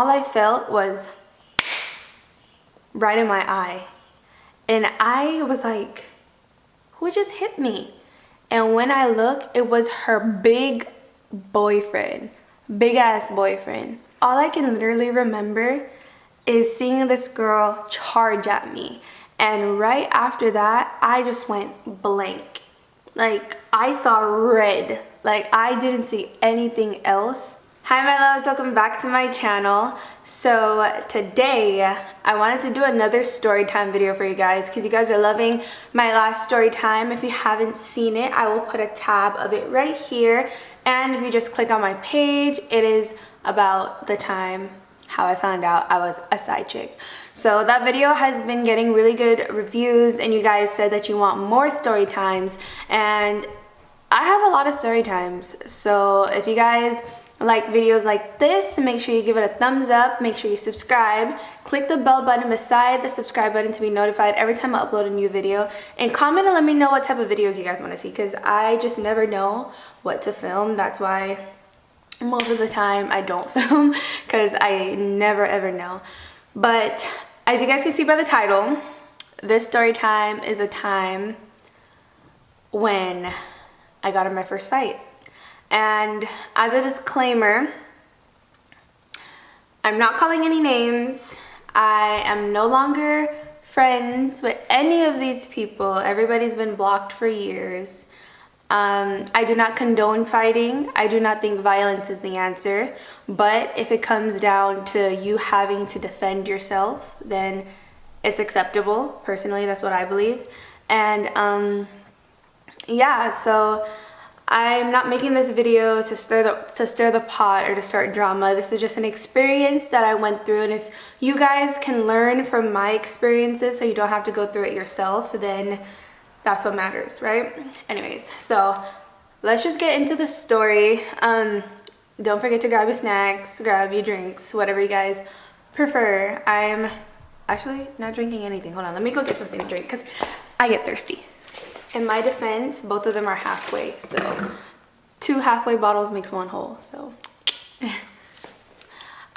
all I felt was right in my eye. And I was like, who just hit me? And when I looked, it was her big boyfriend, big ass boyfriend. All I can literally remember is seeing this girl charge at me. And right after that, I just went blank. Like, I saw red. Like, I didn't see anything else. Hi my loves, welcome back to my channel. So today I wanted to do another story time video for you guys because you guys are loving my last story time. If you haven't seen it, I will put a tab of it right here, and if you just click on my page, it is about the time how I found out I was a side chick. So that video has been getting really good reviews, and you guys said that you want more story times, and I have a lot of story times. So if you guys like videos like this, make sure you give it a thumbs up, make sure you subscribe, click the bell button beside the subscribe button to be notified every time I upload a new video, and comment and let me know what type of videos you guys want to see, because I just never know what to film. That's why most of the time I don't film, because I never ever know. But as you guys can see by the title, this story time is a time when I got in my first fight. And as a disclaimer, I'm not calling any names. I am no longer friends with any of these people. Everybody's been blocked for years. I do not condone fighting. I do not think violence is the answer. But if it comes down to you having to defend yourself, then it's acceptable. Personally, that's what I believe. And yeah, so I'm not making this video to stir the pot or to start drama. This is just an experience that I went through, and if you guys can learn from my experiences so you don't have to go through it yourself, then that's what matters, right? Anyways, so let's just get into the story. Don't forget to grab your snacks, grab your drinks, whatever you guys prefer. I'm actually not drinking anything. Hold on, let me go get something to drink because I get thirsty. In my defense, both of them are halfway, so 2 halfway bottles makes 1 whole, so.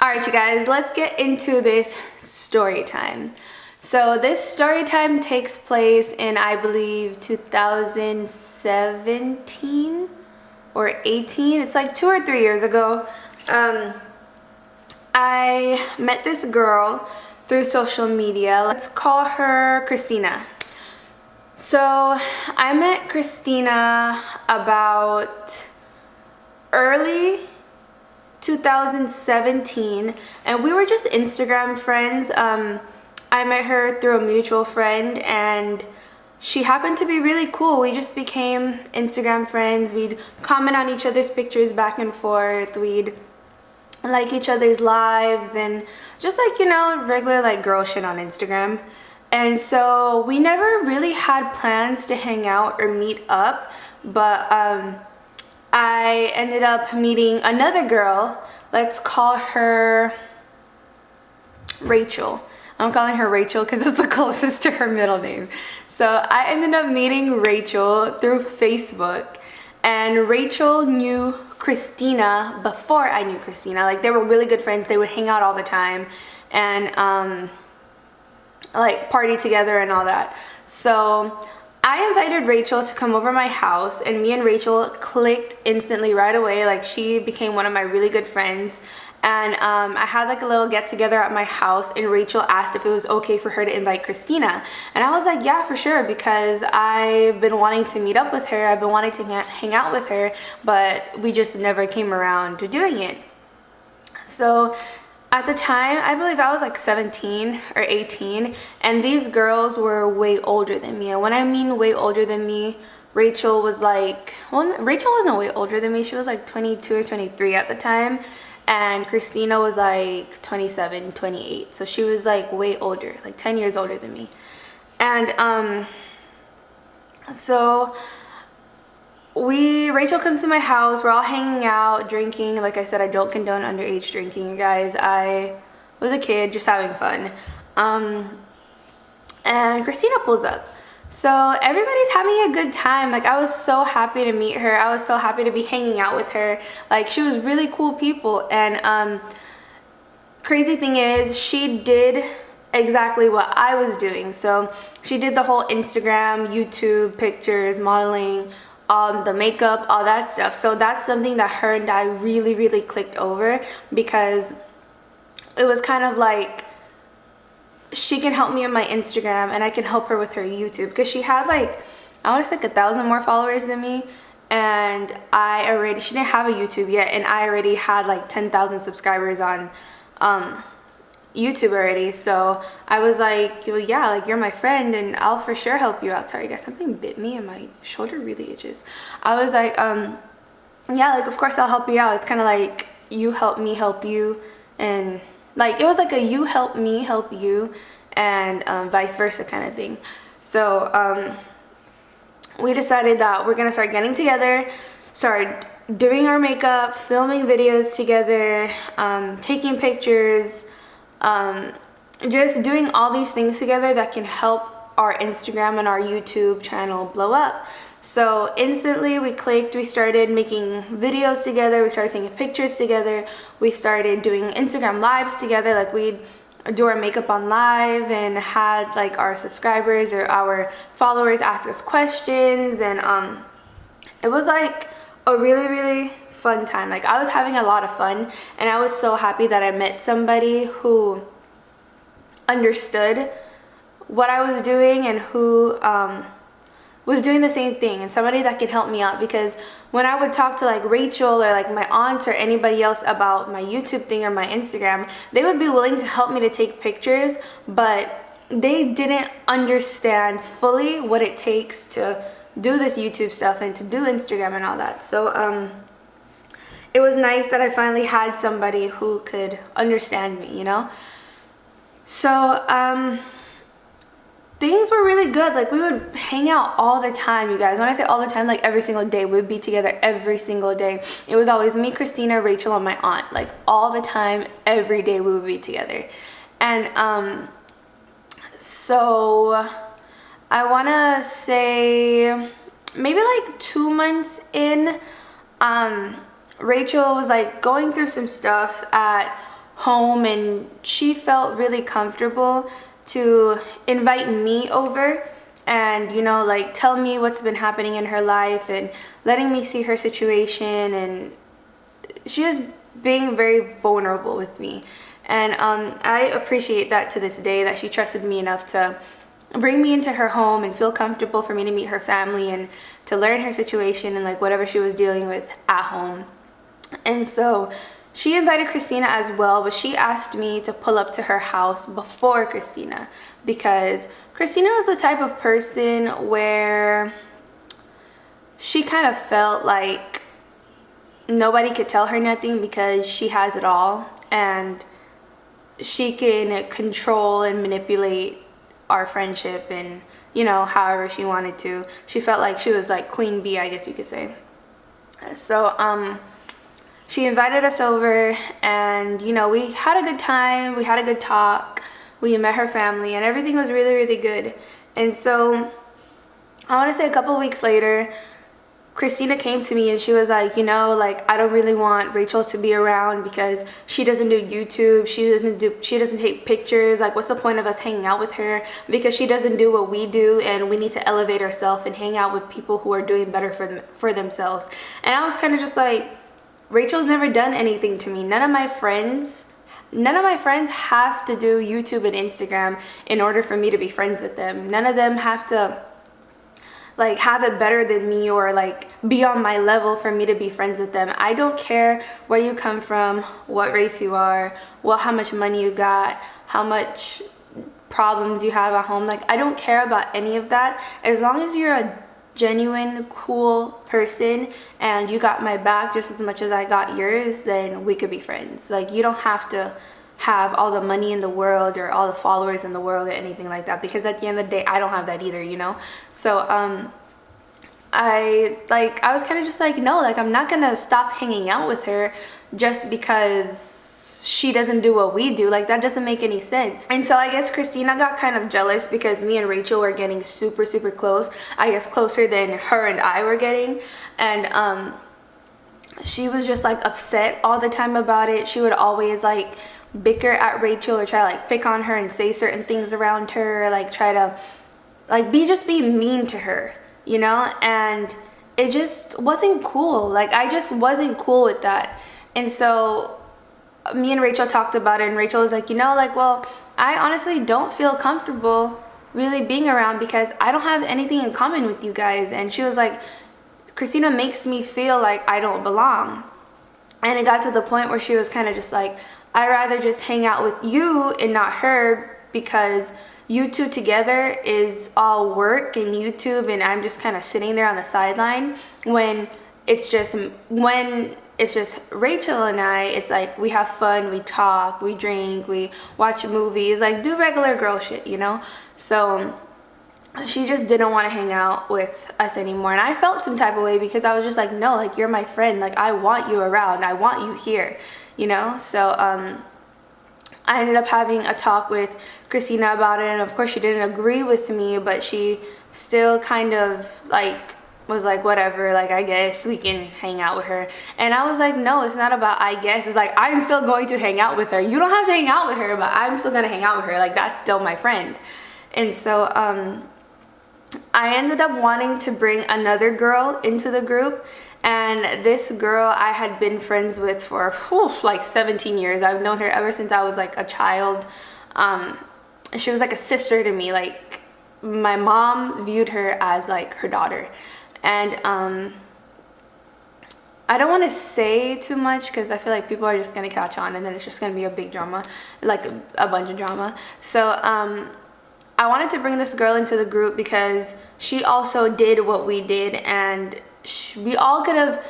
All right, you guys, let's get into this story time. So this story time takes place in, I believe, 2017 or 18. It's like 2 or 3 years ago. I met this girl through social media. Let's call her Christina. So I met Christina about early 2017, and we were just Instagram friends. I met her through a mutual friend, and she happened to be really cool. We just became Instagram friends. We'd comment on each other's pictures back and forth. We'd like each other's lives, and just like, you know, regular like girl shit on Instagram. And so we never really had plans to hang out or meet up, but I ended up meeting another girl. Let's call her Rachel. I'm calling her Rachel because it's the closest to her middle name. So I ended up meeting Rachel through Facebook, and Rachel knew Christina before I knew Christina. Like, they were really good friends. They would hang out all the time and like party together and all that. So I invited Rachel to come over my house, and me and Rachel clicked instantly right away. Like, she became one of my really good friends, and I had like a little get together at my house, and Rachel asked if it was okay for her to invite Christina, and I was like, yeah, for sure, because I've been wanting to meet up with her. I've been wanting to hang out with her, but we just never came around to doing it. So at the time, I believe I was like 17 or 18, and these girls were way older than me. And when I mean way older than me, Rachel was like, well, Rachel wasn't way older than me. She was like 22 or 23 at the time, and Christina was like 27, 28. So she was like way older, like 10 years older than me. And so Rachel comes to my house. We're all hanging out, drinking. Like I said, I don't condone underage drinking, you guys. I was a kid just having fun. And Christina pulls up. So everybody's having a good time. Like, I was so happy to meet her. I was so happy to be hanging out with her. Like, she was really cool people. And crazy thing is, she did exactly what I was doing. So she did the whole Instagram, YouTube, pictures, modeling, the makeup, all that stuff. So that's something that her and I really, really clicked over, because it was kind of like she can help me with my Instagram and I can help her with her YouTube, because she had like, I want to say like 1,000 more followers than me, and she didn't have a YouTube yet, and I already had like 10,000 subscribers on YouTube already. So I was like, well, yeah, like, you're my friend and I'll for sure help you out. Sorry guys, something bit me and my shoulder really itches. I was like, yeah, like, of course I'll help you out. It's kind of like, you help me help you, and like, it was like a you help me help you, and vice versa kind of thing. So we decided that we're gonna start getting together, start doing our makeup, filming videos together, taking pictures, just doing all these things together that can help our Instagram and our YouTube channel blow up. So instantly we clicked. We started making videos together, we started taking pictures together, we started doing Instagram lives together. Like, we'd do our makeup on live and had like our subscribers or our followers ask us questions, and it was like a really, really fun time. Like, I was having a lot of fun, and I was so happy that I met somebody who understood what I was doing and who was doing the same thing, and somebody that could help me out. Because when I would talk to like Rachel or like my aunt or anybody else about my YouTube thing or my Instagram, they would be willing to help me to take pictures, but they didn't understand fully what it takes to do this YouTube stuff and to do Instagram and all that. So it was nice that I finally had somebody who could understand me, you know? So things were really good. Like, we would hang out all the time, you guys. When I say all the time, like every single day, we'd be together every single day. It was always me, Christina, Rachel, and my aunt. Like, all the time, every day we would be together. And so I want to say maybe like 2 months in, Rachel was like going through some stuff at home, and she felt really comfortable to invite me over and, you know, like, tell me what's been happening in her life and letting me see her situation. And she was being very vulnerable with me, and I appreciate that to this day, that she trusted me enough to bring me into her home and feel comfortable for me to meet her family and to learn her situation and like whatever she was dealing with at home. And so she invited Christina as well, but she asked me to pull up to her house before Christina, because Christina was the type of person where she kind of felt like nobody could tell her nothing because she has it all, and she can control and manipulate our friendship and, you know, however she wanted to. She felt like she was like queen bee, I guess you could say. So she invited us over, and, you know, we had a good time, we had a good talk, we met her family, and everything was really, really good. And so I want to say a couple weeks later, Christina came to me and she was like, you know, like, I don't really want Rachel to be around because she doesn't do YouTube, she doesn't take pictures. Like, what's the point of us hanging out with her, because she doesn't do what we do, and we need to elevate ourselves and hang out with people who are doing better for themselves. And I was kind of just like, Rachel's never done anything to me. None of my friends have to do YouTube and Instagram in order for me to be friends with them. None of them have to like have it better than me or like be on my level for me to be friends with them. I don't care where you come from, what race you are, how much money you got, how much problems you have at home. Like, I don't care about any of that. As long as you're a genuine, cool person and you got my back just as much as I got yours, then we could be friends. Like, you don't have to have all the money in the world or all the followers in the world or anything like that, because at the end of the day, I don't have that either, you know? So I was kind of just like, no, like, I'm not gonna stop hanging out with her just because she doesn't do what we do. Like, that doesn't make any sense. And so I guess Christina got kind of jealous because me and Rachel were getting super, super close. I guess closer than her and I were getting. And she was just like upset all the time about it. She would always like bicker at Rachel or try to like pick on her and say certain things around her, like try to like be mean to her, you know? And it just wasn't cool. Like I just wasn't cool with that. And so me and Rachel talked about it, and Rachel was like, you know, like, well, I honestly don't feel comfortable really being around because I don't have anything in common with you guys. And she was like, Christina makes me feel like I don't belong. And it got to the point where she was kind of just like, I'd rather just hang out with you and not her, because you two together is all work and YouTube, and I'm just kind of sitting there on the sideline. When it's just Rachel and I, it's like we have fun, we talk, we drink, we watch movies, like do regular girl shit, you know? So she just didn't want to hang out with us anymore, and I felt some type of way because I was just like, no, like you're my friend, like I want you around, I want you here, you know? So I ended up having a talk with Christina about it, and of course she didn't agree with me, but she still kind of like was like, whatever, like I guess we can hang out with her. And I was like, no, it's not about I guess, it's like I'm still going to hang out with her. You don't have to hang out with her, but I'm still gonna hang out with her, like that's still my friend. And so I ended up wanting to bring another girl into the group, and this girl I had been friends with for like 17 years. I've known her ever since I was like a child. She was like a sister to me. Like my mom viewed her as like her daughter. And I don't want to say too much because I feel like people are just going to catch on, and then it's just going to be a big drama, like a bunch of drama. So I wanted to bring this girl into the group because she also did what we did, and we all could have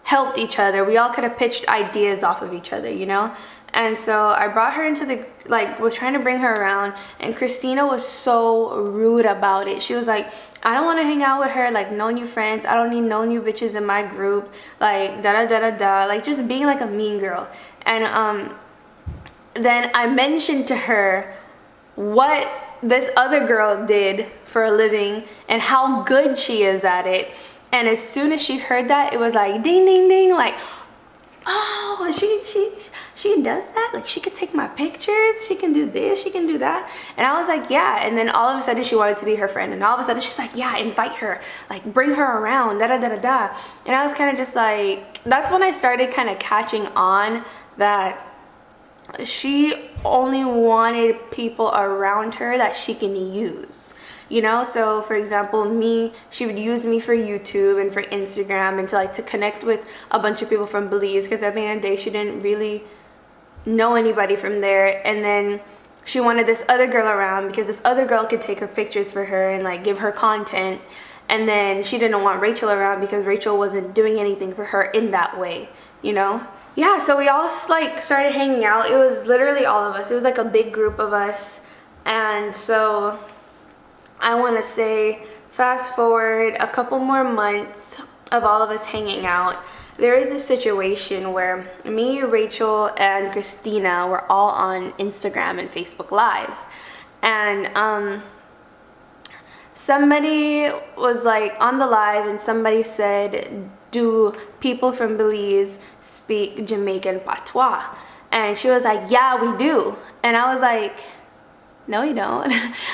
helped each other. We all could have pitched ideas off of each other, you know? And so I brought her into the, like, was trying to bring her around, and Christina was so rude about it. She was like, I don't want to hang out with her, like, no new friends. I don't need no new bitches in my group, like, da-da-da-da-da, like, just being like a mean girl. And then I mentioned to her what this other girl did for a living and how good she is at it. And as soon as she heard that, it was like ding ding ding, like, oh, she does that, like she could take my pictures, she can do this, she can do that. And I was like, yeah. And then all of a sudden she wanted to be her friend, and all of a sudden she's like, yeah, invite her, like bring her around, da da da da da. And I was kind of just like, that's when I started kind of catching on that she only wanted people around her that she can use, you know? So for example, me, she would use me for YouTube and for Instagram and to connect with a bunch of people from Belize, because at the end of the day she didn't really know anybody from there. And then she wanted this other girl around because this other girl could take her pictures for her and like give her content. And then she didn't want Rachel around because Rachel wasn't doing anything for her in that way, you know? Yeah, so we all like started hanging out. It was literally all of us. It was like a big group of us. And so I want to say, fast forward a couple more months of all of us hanging out, there is this situation where me, Rachel, and Christina were all on Instagram and Facebook Live. And somebody was like on the live, and somebody said, do people from Belize speak Jamaican patois? And she was like, yeah, we do. And I was like, no, you don't.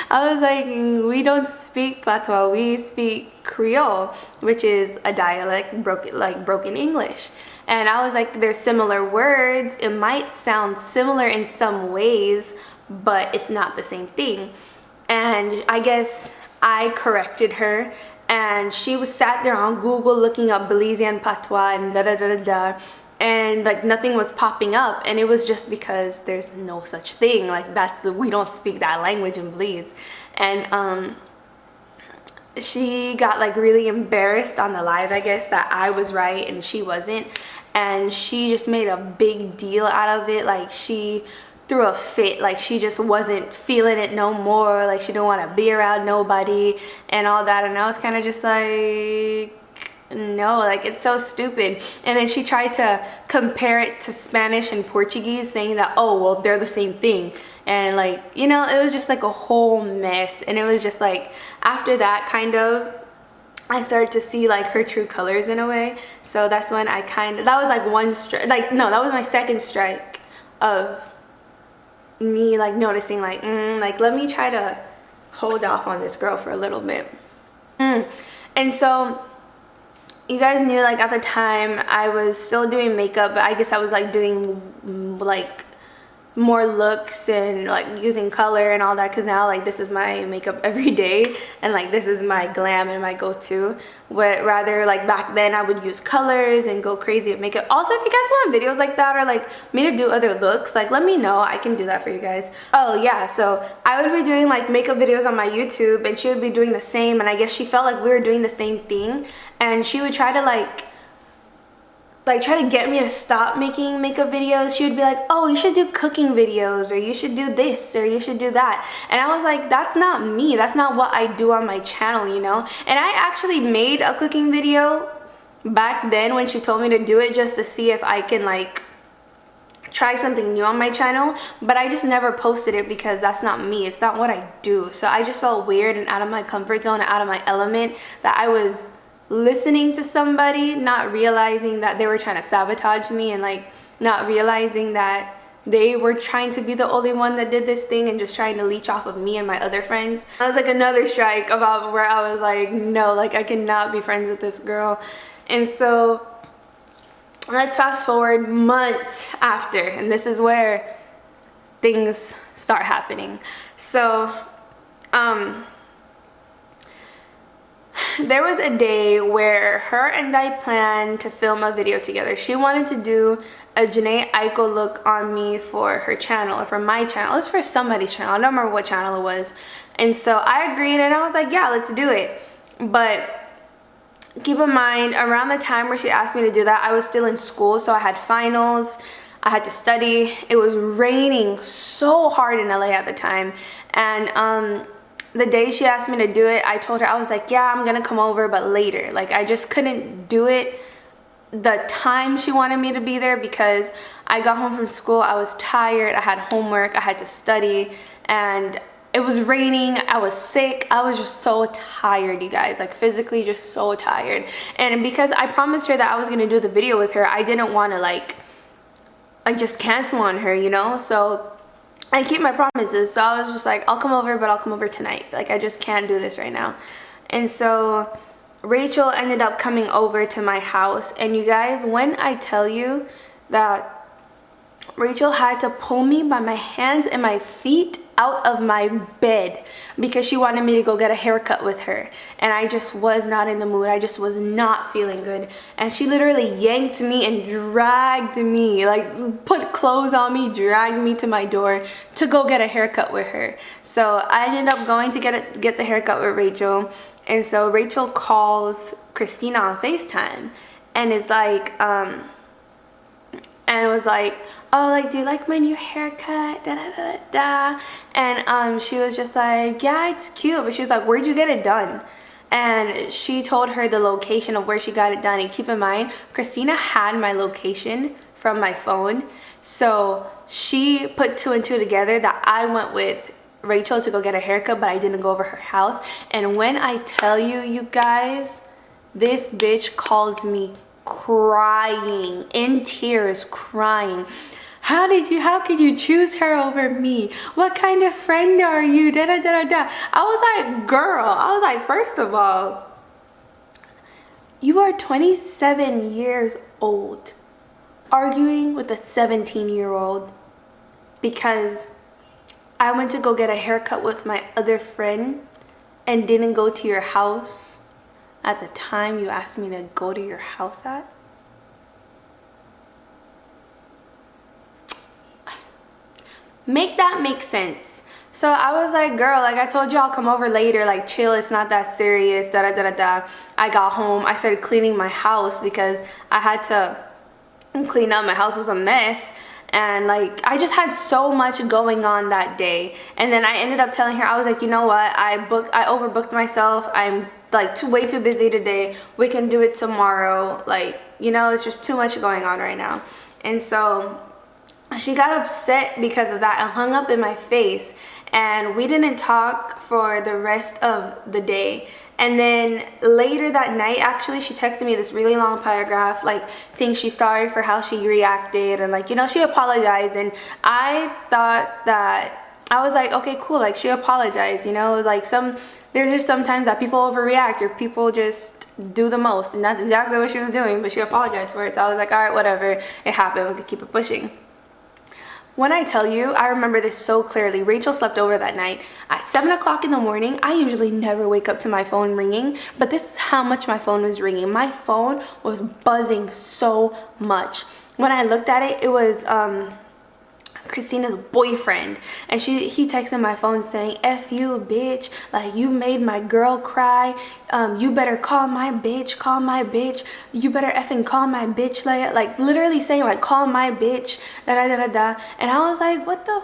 I was like, we don't speak patois, we speak Creole, which is a dialect, broken English. And I was like, there's similar words, it might sound similar in some ways, but it's not the same thing. And I guess I corrected her, and she was sat there on Google looking up Belizean patois and da da da da da, and like nothing was popping up. And it was just because there's no such thing, like we don't speak that language in Belize. And she got like really embarrassed on the live, I guess, that I was right and she wasn't, and she just made a big deal out of it. Like she threw a fit, like she just wasn't feeling it no more, like she didn't want to be around nobody and all that. And I was kind of just like, no, like it's so stupid. And then she tried to compare it to Spanish and Portuguese, saying that, oh well, they're the same thing. And like, you know, it was just like a whole mess. And it was just like, after that, kind of I started to see like her true colors in a way. So that's when I that was like one strike, like no, that was my second strike of me like noticing like, like let me try to hold off on this girl for a little bit. And so you guys knew like at the time I was still doing makeup, but I guess I was like doing like more looks and like using color and all that, because now like this is my makeup every day and like this is my glam and my go-to. But rather like back then I would use colors and go crazy with makeup. Also, if you guys want videos like that or like me to do other looks, like let me know, I can do that for you guys. Oh yeah, so I would be doing like makeup videos on my YouTube and she would be doing the same, and I guess she felt like we were doing the same thing, and she would try to try to get me to stop making makeup videos. She would be like, oh, you should do cooking videos, or you should do this, or you should do that. And I was like, that's not me. That's not what I do on my channel, you know? And I actually made a cooking video back then when she told me to do it, just to see if I can like try something new on my channel, but I just never posted it because that's not me. It's not what I do. So I just felt weird and out of my comfort zone and out of my element that I was listening to somebody, not realizing that they were trying to sabotage me, and like not realizing that they were trying to be the only one that did this thing and just trying to leech off of me and my other friends. That was like another strike about where I was like, no, like I cannot be friends with this girl. And so let's fast forward months after, and this is where things start happening. So there was a day where her and I planned to film a video together. She wanted to do a Janae Aiko look on me for her channel, or for my channel. It was for somebody's channel. I don't remember what channel it was. And so I agreed, and I was like, yeah, let's do it. But keep in mind, around the time where she asked me to do that, I was still in school, so I had finals. I had to study. It was raining so hard in LA at the time. And the day she asked me to do it, I told her, I was like, yeah, I'm gonna come over, but later. Like, I just couldn't do it the time she wanted me to be there, because I got home from school, I was tired, I had homework, I had to study, and it was raining, I was sick, I was just so tired, you guys, like physically just so tired. And because I promised her that I was gonna do the video with her, I didn't want to like just cancel on her, you know? So I keep my promises. So I was just like, I'll come over, but I'll come over tonight. Like, I just can't do this right now. And so Rachel ended up coming over to my house. And you guys, when I tell you that Rachel had to pull me by my hands and my feet out of my bed because she wanted me to go get a haircut with her, and I just was not in the mood. I just was not feeling good, and she literally yanked me and dragged me, like put clothes on me, dragged me to my door to go get a haircut with her. So I ended up going to get the haircut with Rachel. And so Rachel calls Christina on FaceTime, and it's like and it was like, oh, like, do you like my new haircut? Da da da da. And she was just like, yeah, it's cute. But she was like, where'd you get it done? And she told her the location of where she got it done. And keep in mind, Christina had my location from my phone. So she put two and two together that I went with Rachel to go get a haircut, but I didn't go over her house. And when I tell you, you guys, this bitch calls me crying, in tears, crying. How could you choose her over me? What kind of friend are you? Da da da da da. I was like, girl, I was like, first of all, you are 27 years old arguing with a 17-year-old because I went to go get a haircut with my other friend and didn't go to your house at the time you asked me to go to your house at? Make that make sense. So I was like, girl, like I told you I'll come over later, like chill, it's not that serious, da da da da da. I got home, I started cleaning my house because I had to clean up, my house was a mess. And like, I just had so much going on that day. And then I ended up telling her, I was like, you know what, I overbooked myself, I'm like way too busy today, we can do it tomorrow, like, you know, it's just too much going on right now. And so she got upset because of that and hung up in my face, and we didn't talk for the rest of the day. And then later that night, actually, she texted me this really long paragraph, like saying she's sorry for how she reacted, and like, you know, she apologized. And I thought that, I was like, okay, cool, like she apologized, you know, like there's just sometimes that people overreact or people just do the most, and that's exactly what she was doing, but she apologized for it. So I was like, all right, whatever, it happened, we could keep it pushing. When I tell you, I remember this so clearly. Rachel slept over that night. At 7 o'clock in the morning, I usually never wake up to my phone ringing, but this is how much my phone was ringing. My phone was buzzing so much. When I looked at it, it was Christina's boyfriend, and he texted my phone saying, "F you, bitch, like you made my girl cry, you better call my bitch, you better effing call my bitch," like literally saying like call my bitch, da da da da. And I was like, what the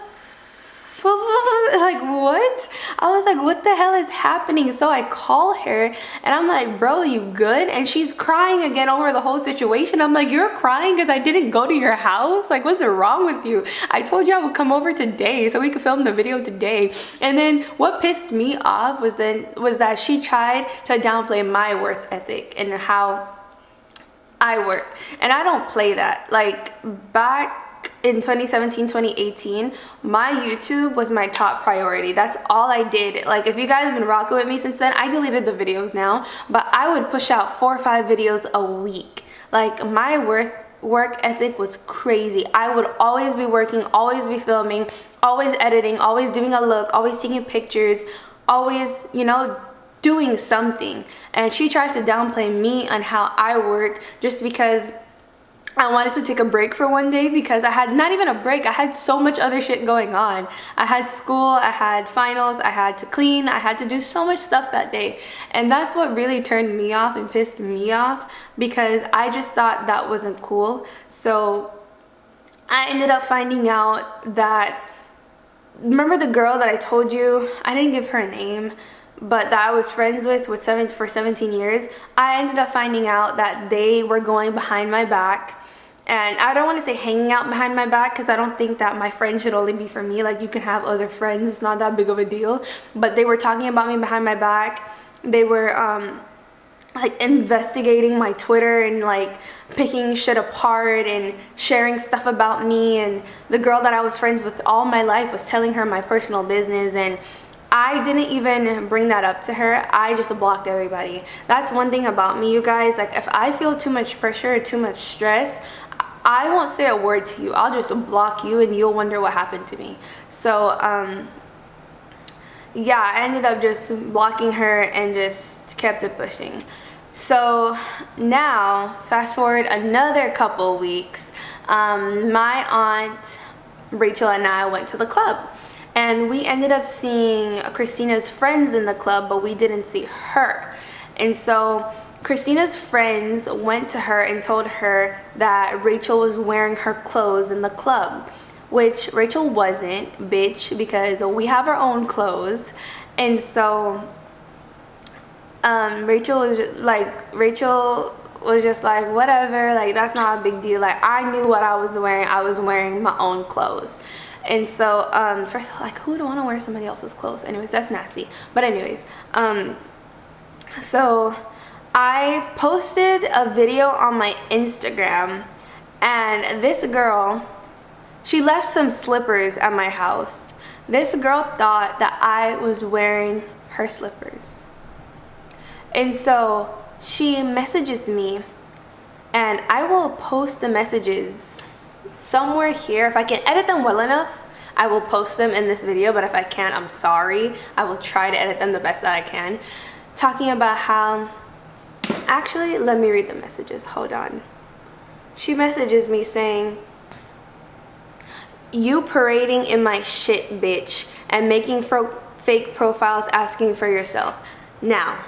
like what? I was like, what the hell is happening? So I call her and I'm like, bro, you good? And she's crying again over the whole situation. I'm like, you're crying because I didn't go to your house? Like, what's wrong with you? I told you I would come over today so we could film the video today. And then what pissed me off was that she tried to downplay my work ethic and how I work. And I don't play that. Like, back in 2017, 2018, my YouTube was my top priority. That's all I did. Like, if you guys have been rocking with me since then, I deleted the videos now, but I would push out 4 or 5 videos a week. Like, my work ethic was crazy. I would always be working, always be filming, always editing, always doing a look, always taking pictures, always, you know, doing something. And she tried to downplay me on how I work just because I wanted to take a break for one day, because I had not even a break. I had so much other shit going on. I had school, I had finals, I had to clean, I had to do so much stuff that day. And that's what really turned me off and pissed me off, because I just thought that wasn't cool. So I ended up finding out that, remember the girl that I told you, I didn't give her a name, but that I was friends with for 17 years, I ended up finding out that they were going behind my back. And I don't want to say hanging out behind my back, because I don't think that my friends should only be for me. Like, you can have other friends, it's not that big of a deal. But they were talking about me behind my back. They were like investigating my Twitter and like picking shit apart and sharing stuff about me. And the girl that I was friends with all my life was telling her my personal business, and I didn't even bring that up to her. I just blocked everybody. That's one thing about me, you guys. Like, if I feel too much pressure or too much stress, I won't say a word to you. I'll just block you and you'll wonder what happened to me. So yeah, I ended up just blocking her and just kept it pushing. So now, fast forward another couple weeks, my aunt Rachel and I went to the club. And we ended up seeing Christina's friends in the club, but we didn't see her. And so Christina's friends went to her and told her that Rachel was wearing her clothes in the club, which Rachel wasn't, bitch, because we have our own clothes. And so Rachel was just like, whatever, like, that's not a big deal. Like, I knew what I was wearing my own clothes. And so first of all, like, who would want to wear somebody else's clothes? Anyways, that's nasty. But anyways, so I posted a video on my Instagram, and this girl, she left some slippers at my house. This girl thought that I was wearing her slippers. And so she messages me, and I will post the messages somewhere here. If I can edit them well enough, I will post them in this video, but if I can't, I'm sorry. I will try to edit them the best that I can. Talking about how, actually, let me read the messages, hold on. She messages me saying, "You parading in my shit, bitch, and making fake profiles asking for yourself." Now,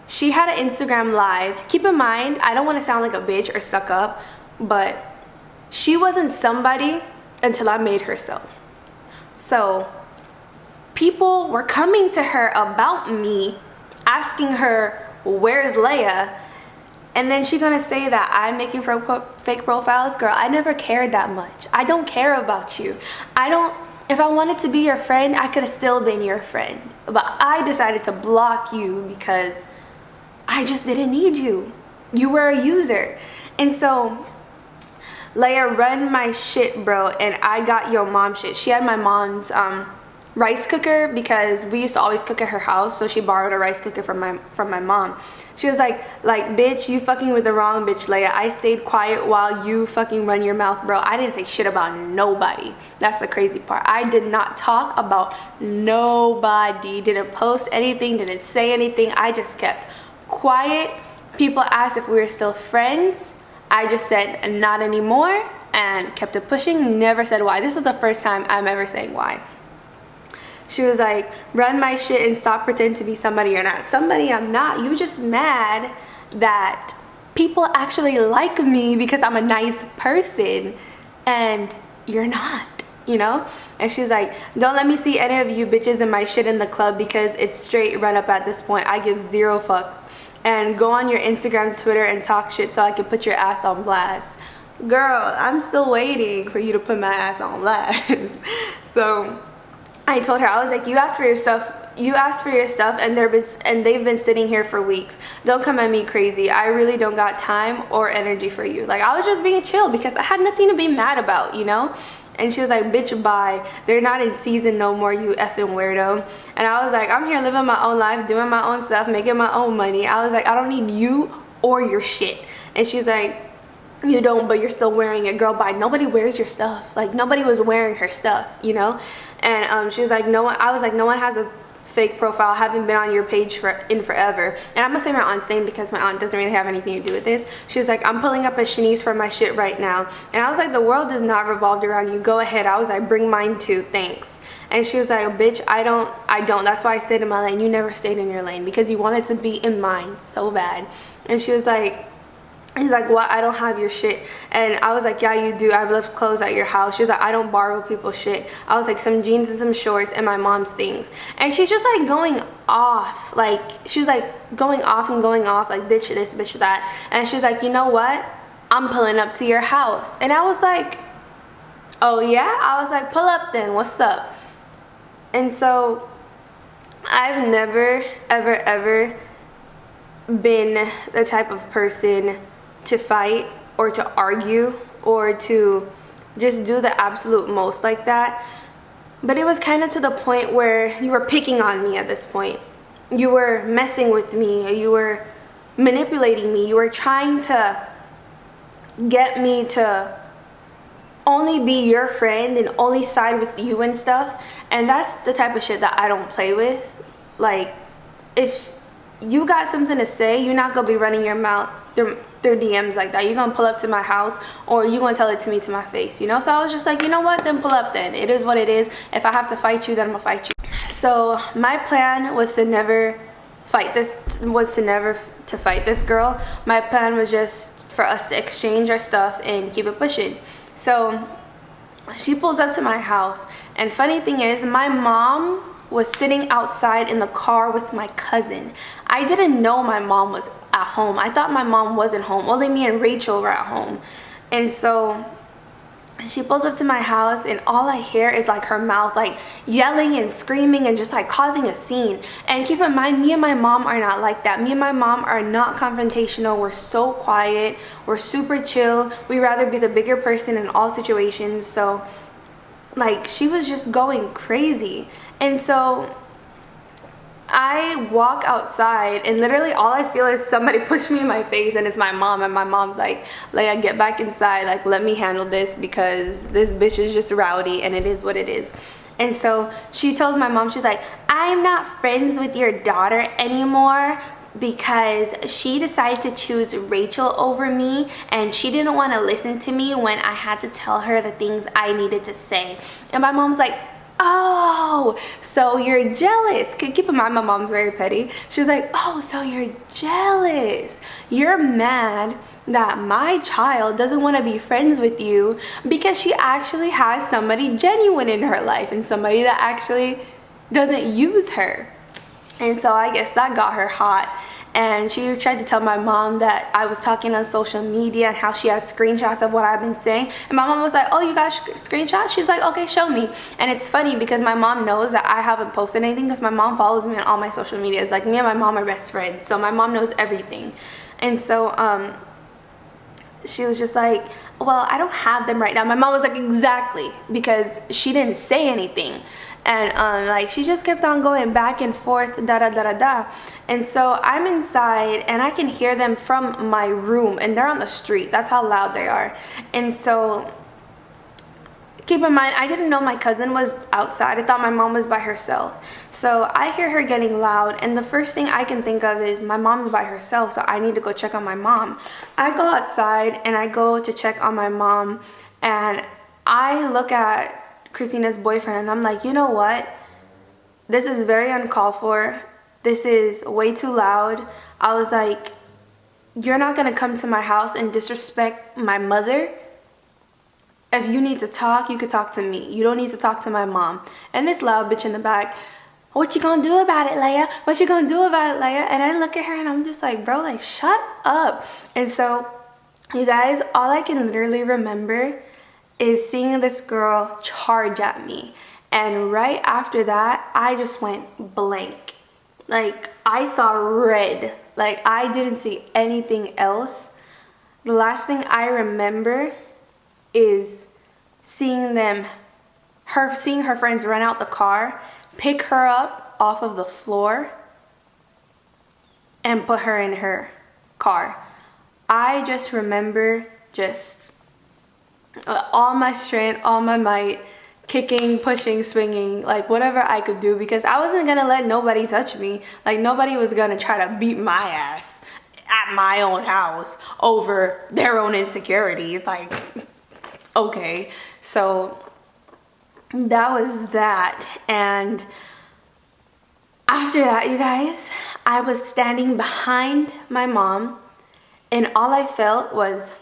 she had an Instagram live. Keep in mind, I don't want to sound like a bitch or stuck up, but she wasn't somebody until I made her so. So people were coming to her about me, asking her, "Where's Lea?" And then she's gonna say that I'm making fake profiles. Girl, I never cared that much. I don't care about you. If I wanted to be your friend, I could have still been your friend. But I decided to block you because I just didn't need you. You were a user. And so Lea, run my shit, bro, and I got your mom shit. She had my mom's rice cooker because we used to always cook at her house, so she borrowed a rice cooker from my mom. She was like, bitch, you fucking with the wrong bitch, Lea. I stayed quiet while you fucking run your mouth, bro. I didn't say shit about nobody. That's the crazy part. I did not talk about nobody. Didn't post anything, didn't say anything. I just kept quiet. People asked if we were still friends. I just said not anymore and kept it pushing. Never said why. This is the first time I'm ever saying why. She was like, run my shit and stop pretending to be somebody you're not. Somebody I'm not. You just mad that people actually like me because I'm a nice person and you're not, you know? And she's like, don't let me see any of you bitches in my shit in the club because it's straight run up at this point. I give 0 fucks. And go on your Instagram, Twitter, and talk shit so I can put your ass on blast. Girl, I'm still waiting for you to put my ass on blast. So I told her, I was like, you asked for your stuff and they've been sitting here for weeks. Don't come at me crazy. I really don't got time or energy for you. Like, I was just being chill because I had nothing to be mad about, you know? And she was like, bitch, bye. They're not in season no more, you effing weirdo. And I was like, I'm here living my own life, doing my own stuff, making my own money. I was like, I don't need you or your shit. And she's like, you don't, but you're still wearing it. Girl, bye. Nobody wears your stuff. Like, nobody was wearing her stuff, you know? And she was like, no one. I was like, no one has a fake profile. I haven't been on your page in forever. And I'm gonna say my aunt's name because my aunt doesn't really have anything to do with this. She's like, I'm pulling up a Shanice for my shit right now. And I was like, the world does not revolve around you. Go ahead. I was like, bring mine too. Thanks. And she was like, bitch, I don't. That's why I stayed in my lane. You never stayed in your lane because you wanted to be in mine so bad. And she was like, he's like, what? I don't have your shit. And I was like, yeah, you do. I've left clothes at your house. She's like, I don't borrow people's shit. I was like, some jeans and some shorts and my mom's things. And she's just like going off. Like, she was like going off and going off, like, bitch this, bitch that. And she's like, you know what? I'm pulling up to your house. And I was like, oh yeah? I was like, pull up then. What's up? And so I've never, ever, ever been the type of person to fight or to argue or to just do the absolute most like that. But it was kind of to the point where you were picking on me at this point. You were messing with me. You were manipulating me. You were trying to get me to only be your friend and only side with you and stuff. And that's the type of shit that I don't play with. Like, if you got something to say, you're not gonna be running your mouth through DMs like that. You're gonna pull up to my house or you're gonna tell it to me to my face, you know? So I was just like, you know what, then pull up then. It is what it is. If I have to fight you, then I'm gonna fight you. So my plan was to never fight this girl. My plan was just for us to exchange our stuff and keep it pushing. So she pulls up to my house, and funny thing is, my mom was sitting outside in the car with my cousin. I didn't know my mom was at home. I thought my mom wasn't home. Only me and Rachel were at home. And so she pulls up to my house and all I hear is like her mouth like yelling and screaming and just like causing a scene. And keep in mind, me and my mom are not like that. Me and my mom are not confrontational. We're so quiet. We're super chill. We rather be the bigger person in all situations. So like she was just going crazy. And so I walk outside and literally all I feel is somebody push me in my face, and it's my mom, and my mom's like, Lea, get back inside, like let me handle this because this bitch is just rowdy and it is what it is. And so she tells my mom, she's like, I'm not friends with your daughter anymore because she decided to choose Rachel over me and she didn't want to listen to me when I had to tell her the things I needed to say. And my mom's like, oh, so you're jealous. Keep in mind, my mom's very petty. She's like, oh, so you're jealous. You're mad that my child doesn't want to be friends with you because she actually has somebody genuine in her life and somebody that actually doesn't use her. And so I guess that got her hot. and she tried to tell my mom that I was talking on social media and how she has screenshots of what I've been saying. And my mom was like, oh, you got screenshots? She's like, okay, show me. And it's funny because my mom knows that I haven't posted anything because my mom follows me on all my social medias. Like, me and my mom are best friends, so my mom knows everything. And so she was just like, well, I don't have them right now. My mom was like, exactly, because she didn't say anything. And like, she just kept on going back and forth, da da da da da. And so I'm inside and I can hear them from my room, and they're on the street. That's how loud they are. And so keep in mind, I didn't know my cousin was outside. I thought my mom was by herself. So I hear her getting loud, and the first thing I can think of is my mom's by herself, so I need to go check on my mom. I go outside and I go to check on my mom, and I look at Christina's boyfriend and I'm like, you know what? This is very uncalled for. This is way too loud. I was like, you're not gonna come to my house and disrespect my mother. If you need to talk, you could talk to me. You don't need to talk to my mom. And this loud bitch in the back, what you gonna do about it, Lea? What you gonna do about it, Lea? And I look at her and I'm just like, bro, like, shut up. And so, you guys, all I can literally remember is seeing this girl charge at me. And right after that, I just went blank. Like, I saw red. Like, I didn't see anything else. The last thing I remember is seeing her friends run out the car, pick her up off of the floor, and put her in her car. I just remember just all my strength, all my might, kicking, pushing, swinging, like whatever I could do, because I wasn't gonna let nobody touch me. Like, nobody was gonna try to beat my ass at my own house over their own insecurities. Like, okay. So that was that. And after that, you guys, I was standing behind my mom, and all I felt was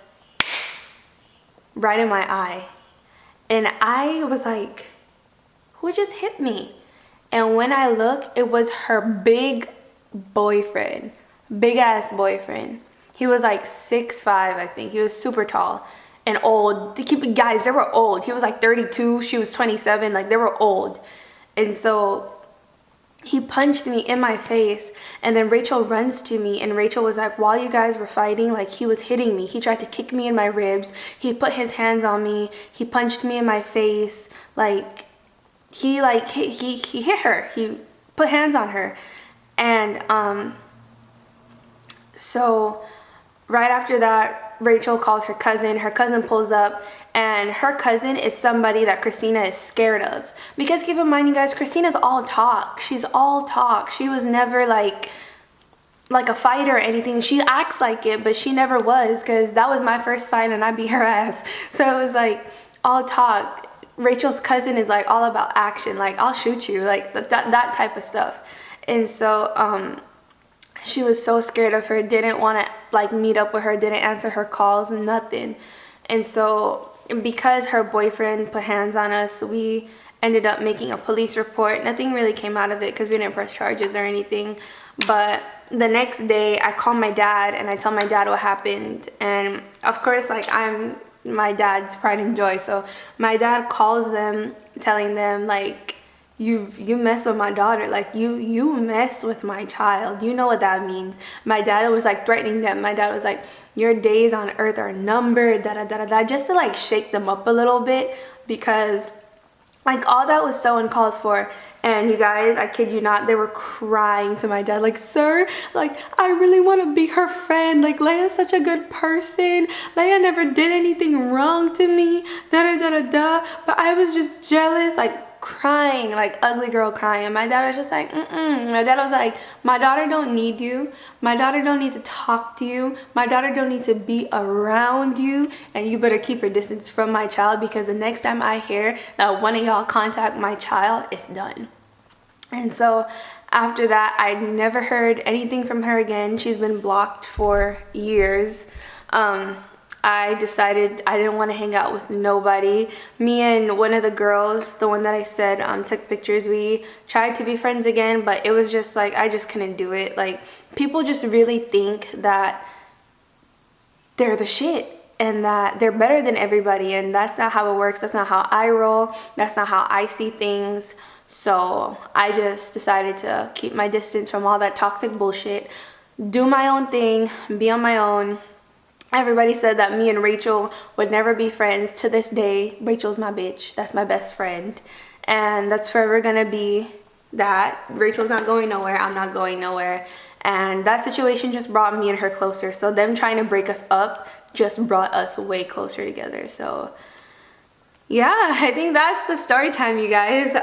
right in my eye. And I was like, who just hit me? And when I look, it was her big boyfriend, big ass boyfriend. He was like 6'5", I think. He was super tall and old. Guys, they were old. He was like 32, she was 27, like, they were old. And so he punched me in my face, and then Rachel runs to me, and Rachel was like, while you guys were fighting, like, he was hitting me. He tried to kick me in my ribs. He put his hands on me. He punched me in my face. Like, he hit her. He put hands on her. And so right after that, Rachel calls her cousin. Her cousin pulls up, and her cousin is somebody that Christina is scared of. Because keep in mind, you guys, Christina's all talk. She's all talk. She was never like a fighter or anything. She acts like it, but she never was, because that was my first fight and I beat her ass. So it was like all talk. Rachel's cousin is like all about action. Like, I'll shoot you, like that type of stuff. And so she was so scared of her, didn't want to like meet up with her, didn't answer her calls, nothing. And so because her boyfriend put hands on us, we ended up making a police report. Nothing really came out of it because we didn't press charges or anything. But the next day, I call my dad and I tell my dad what happened. And of course, like, I'm my dad's pride and joy. So my dad calls them, telling them, like, you mess with my daughter, like, you mess with my child, you know what that means. My dad was like threatening them. My dad was like, your days on earth are numbered, da da da da da, just to like shake them up a little bit, because like all that was so uncalled for. And you guys, I kid you not, they were crying to my dad, like, sir, like, I really want to be her friend. Like, Lea's such a good person. Lea never did anything wrong to me, da da da da da. But I was just jealous, like, crying, like ugly girl crying. And my dad was just like, My dad was like, my daughter don't need you. My daughter don't need to talk to you. My daughter don't need to be around you. And you better keep her distance from my child, because the next time I hear that one of y'all contact my child, it's done. And so after that, I never heard anything from her again. She's been blocked for years. I decided I didn't want to hang out with nobody. Me and one of the girls, the one that I said took pictures, we tried to be friends again, but it was just like I just couldn't do it. Like, people just really think that they're the shit and that they're better than everybody, and that's not how it works. That's not how I roll. That's not how I see things. So I just decided to keep my distance from all that toxic bullshit, do my own thing, be on my own. Everybody said that me and Rachel would never be friends. To this day, Rachel's my bitch. That's my best friend. And that's forever gonna be that. Rachel's not going nowhere. I'm not going nowhere. And that situation just brought me and her closer. So them trying to break us up just brought us way closer together. So yeah, I think that's the story time, you guys.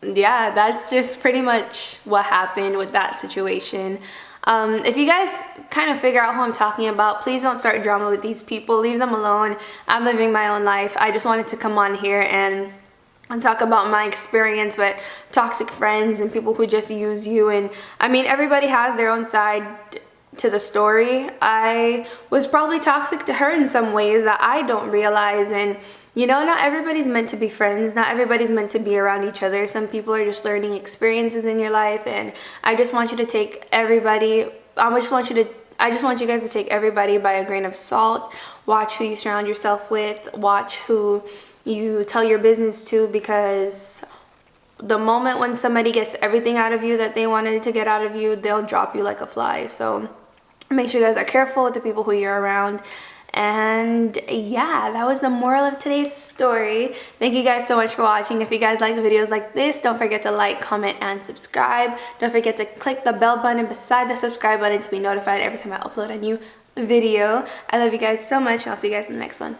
Yeah, that's just pretty much what happened with that situation. If you guys kind of figure out who I'm talking about, please don't start drama with these people. Leave them alone. I'm living my own life. I just wanted to come on here and talk about my experience with toxic friends and people who just use you. And I mean, everybody has their own side to the story. I was probably toxic to her in some ways that I don't realize. And you know, not everybody's meant to be friends. Not everybody's meant to be around each other. Some people are just learning experiences in your life, and I just want you to take everybody. I just want you guys to take everybody by a grain of salt. Watch who you surround yourself with. Watch who you tell your business to, because the moment when somebody gets everything out of you that they wanted to get out of you, they'll drop you like a fly. So make sure you guys are careful with the people who you're around. And yeah, that was the moral of today's story. Thank you guys so much for watching. If you guys like videos like this, don't forget to like, comment, and subscribe. Don't forget to click the bell button beside the subscribe button to be notified every time I upload a new video. I love you guys so much, and I'll see you guys in the next one.